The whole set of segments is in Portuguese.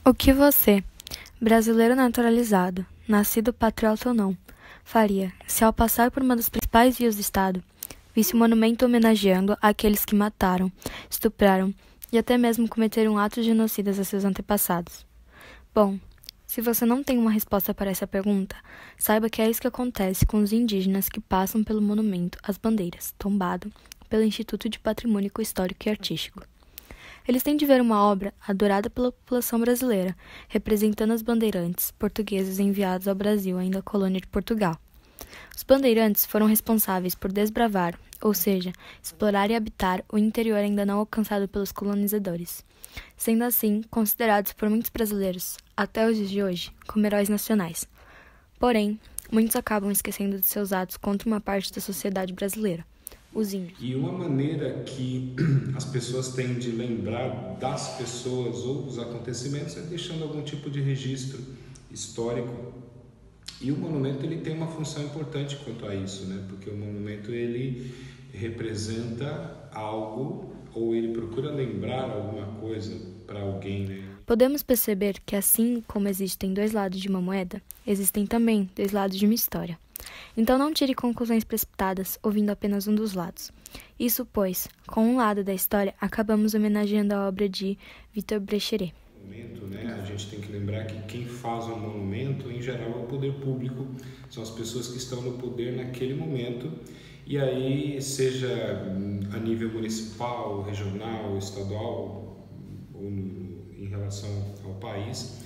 O que você, brasileiro naturalizado, nascido patriota ou não, faria se ao passar por uma das principais vias do Estado, visse um monumento homenageando aqueles que mataram, estupraram e até mesmo cometeram atos genocidas a seus antepassados? Bom, se você não tem uma resposta para essa pergunta, saiba que é isso que acontece com os indígenas que passam pelo monumento às bandeiras, tombado pelo Instituto de Patrimônio Histórico e Artístico. Eles têm de ver uma obra adorada pela população brasileira, representando os bandeirantes portugueses enviados ao Brasil, ainda colônia de Portugal. Os bandeirantes foram responsáveis por desbravar, ou seja, explorar e habitar o interior ainda não alcançado pelos colonizadores, sendo assim considerados por muitos brasileiros, até os dias de hoje, como heróis nacionais. Porém, muitos acabam esquecendo de seus atos contra uma parte da sociedade brasileira, os índios. E uma maneira que as pessoas têm de lembrar das pessoas ou dos acontecimentos é deixando algum tipo de registro histórico. E o monumento ele tem uma função importante quanto a isso, né? Porque o monumento ele representa algo ou ele procura lembrar alguma coisa para alguém, né? Podemos perceber que assim como existem dois lados de uma moeda, existem também dois lados de uma história. Então não tire conclusões precipitadas ouvindo apenas um dos lados. Isso pois, com um lado da história, acabamos homenageando a obra de Victor Brecheret. A gente tem que lembrar que quem faz um monumento, em geral, é o poder público, são as pessoas que estão no poder naquele momento, e aí, seja a nível municipal, regional, estadual, ou em relação ao país,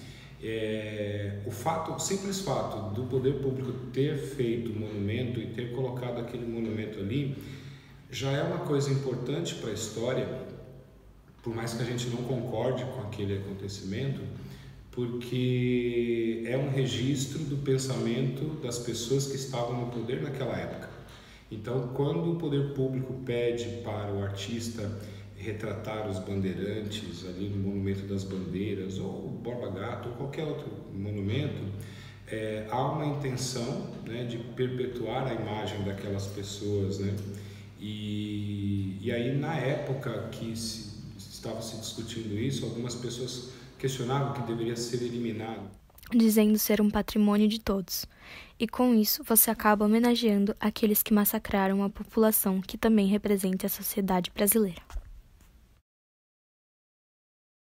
o simples fato do poder público ter feito o monumento e ter colocado aquele monumento ali, já é uma coisa importante para a história, por mais que a gente não concorde com aquele acontecimento, porque é um registro do pensamento das pessoas que estavam no poder naquela época. Então, quando o poder público pede para o artista retratar os bandeirantes ali no Monumento das Bandeiras, ou o Borba Gato, ou qualquer outro monumento, há uma intenção, né, de perpetuar a imagem daquelas pessoas, né? E aí, na época que estava se discutindo isso, algumas pessoas questionavam que deveria ser eliminado, dizendo ser um patrimônio de todos. E com isso, você acaba homenageando aqueles que massacraram a população que também representa a sociedade brasileira.